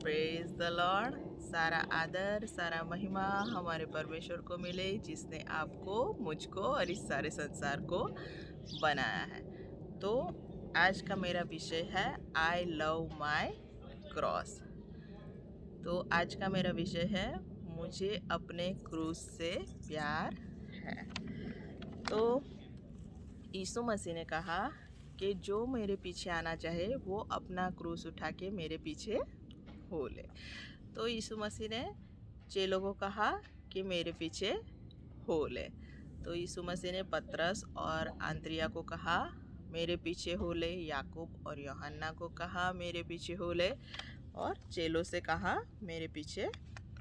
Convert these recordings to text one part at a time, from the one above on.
Praise the Lord. सारा आदर सारा महिमा हमारे परमेश्वर को मिले जिसने आपको, मुझको और इस सारे संसार को बनाया है। तो आज का मेरा विषय है आई लव माई क्रॉस। तो आज का मेरा विषय है मुझे अपने क्रूस से प्यार है। तो यीशु मसीह ने कहा कि जो मेरे पीछे आना चाहे वो अपना क्रूस उठा के मेरे पीछे हो ले। तो यीशु मसीह ने चेलों को कहा कि मेरे पीछे हो ले। तो यीशु मसीह ने पतरस और आंद्रिया को कहा मेरे पीछे हो ले, याकूब और यूहन्ना को कहा मेरे पीछे हो ले, और चेलों से कहा मेरे पीछे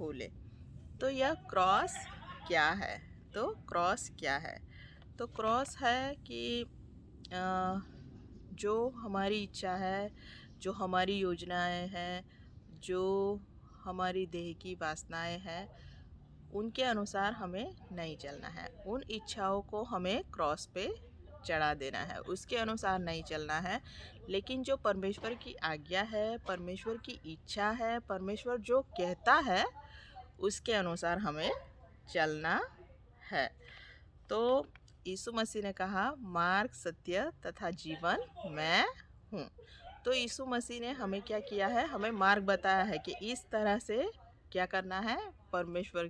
हो ले। तो यह क्रॉस क्या है? तो क्रॉस क्या है? तो क्रॉस है कि जो हमारी इच्छा है, जो हमारी योजनाएं हैं, जो हमारी देह की वासनाएं हैं, उनके अनुसार हमें नहीं चलना है। उन इच्छाओं को हमें क्रॉस पे चढ़ा देना है, उसके अनुसार नहीं चलना है। लेकिन जो परमेश्वर की आज्ञा है, परमेश्वर की इच्छा है, परमेश्वर जो कहता है उसके अनुसार हमें चलना है। तो यीशु मसीह ने कहा मार्ग, सत्य तथा जीवन मैं हूँ। तो यीशु मसीह ने हमें क्या किया है? हमें मार्ग बताया है कि इस तरह से क्या करना है, परमेश्वर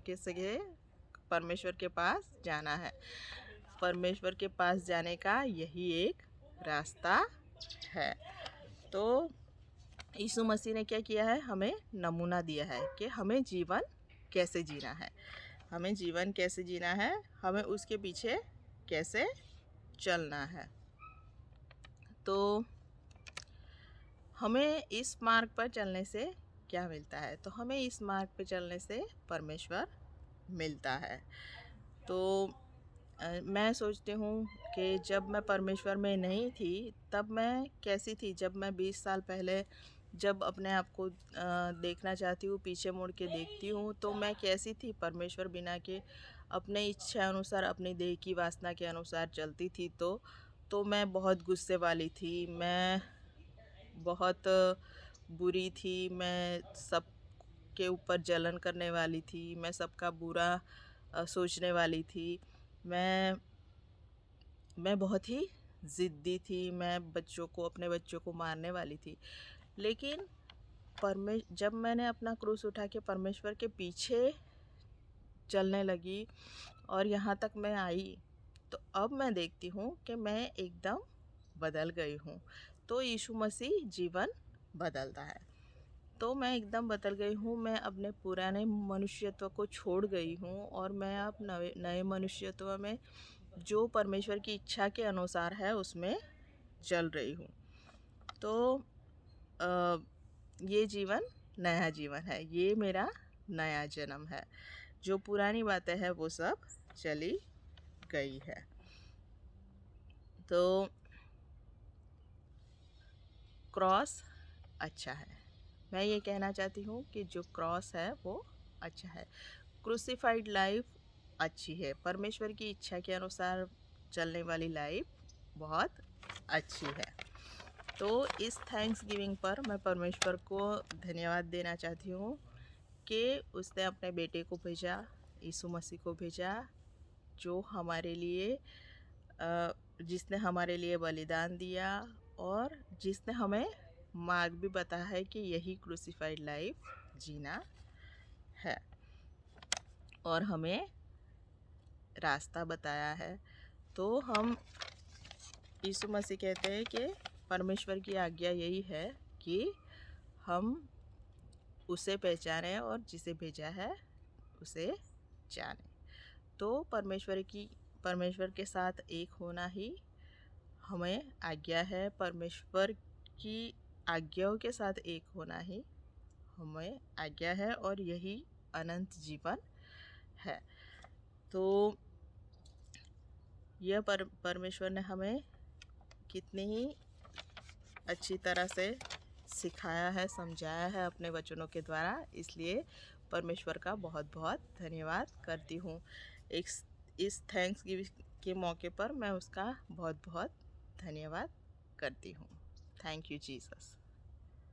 के पास जाना है। परमेश्वर के पास जाने का यही एक रास्ता है। तो यीशु मसीह ने क्या किया है? हमें नमूना दिया है कि हमें जीवन कैसे जीना है, हमें जीवन कैसे जीना है, हमें उसके पीछे कैसे चलना है। तो हमें इस मार्ग पर चलने से क्या मिलता है? तो हमें इस मार्ग पर चलने से परमेश्वर मिलता है। तो मैं सोचती हूँ कि जब मैं परमेश्वर में नहीं थी तब मैं कैसी थी। जब मैं 20 साल पहले जब अपने आप को देखना चाहती हूँ, पीछे मुड़ के देखती हूँ तो मैं कैसी थी। परमेश्वर बिना के अपने इच्छा अनुसार, अपनी देह की वासना के अनुसार चलती थी। तो मैं बहुत गुस्से वाली थी, मैं बहुत बुरी थी, मैं सब के ऊपर जलन करने वाली थी, मैं सबका बुरा सोचने वाली थी, मैं बहुत ही ज़िद्दी थी, मैं अपने बच्चों को मारने वाली थी। लेकिन जब मैंने अपना क्रूस उठा के परमेश्वर के पीछे चलने लगी और यहाँ तक मैं आई, तो अब मैं देखती हूँ कि मैं एकदम बदल गई हूँ। तो यीशु मसीह जीवन बदलता है। तो मैं एकदम बदल गई हूँ। मैं अपने पुराने मनुष्यत्व को छोड़ गई हूँ और मैं अब नए मनुष्यत्व में जो परमेश्वर की इच्छा के अनुसार है उसमें चल रही हूँ। तो ये जीवन नया जीवन है, ये मेरा नया जन्म है। जो पुरानी बातें हैं वो सब चली गई है। तो क्रॉस अच्छा है। मैं ये कहना चाहती हूँ कि जो क्रॉस है वो अच्छा है। क्रूसिफाइड लाइफ अच्छी है। परमेश्वर की इच्छा के अनुसार चलने वाली लाइफ बहुत अच्छी है। तो इस थैंक्स गिविंग पर मैं परमेश्वर को धन्यवाद देना चाहती हूँ कि उसने अपने बेटे को भेजा, यीशु मसीह को भेजा, जो हमारे लिए जिसने हमारे लिए बलिदान दिया और जिसने हमें मार्ग भी बताया है कि यही क्रूसिफाइड लाइफ जीना है और हमें रास्ता बताया है। तो हम यीशु मसीह कहते हैं कि परमेश्वर की आज्ञा यही है कि हम उसे पहचानें और जिसे भेजा है उसे जानें। तो परमेश्वर के साथ एक होना ही हमें आज्ञा है। परमेश्वर की आज्ञाओं के साथ एक होना ही हमें आज्ञा है और यही अनंत जीवन है। तो यह परमेश्वर ने हमें कितनी ही अच्छी तरह से सिखाया है, समझाया है अपने वचनों के द्वारा। इसलिए परमेश्वर का बहुत बहुत धन्यवाद करती हूँ। इस थैंक्स गिविंग के मौके पर मैं उसका बहुत बहुत धन्यवाद करती हूँ। Thank you Jesus.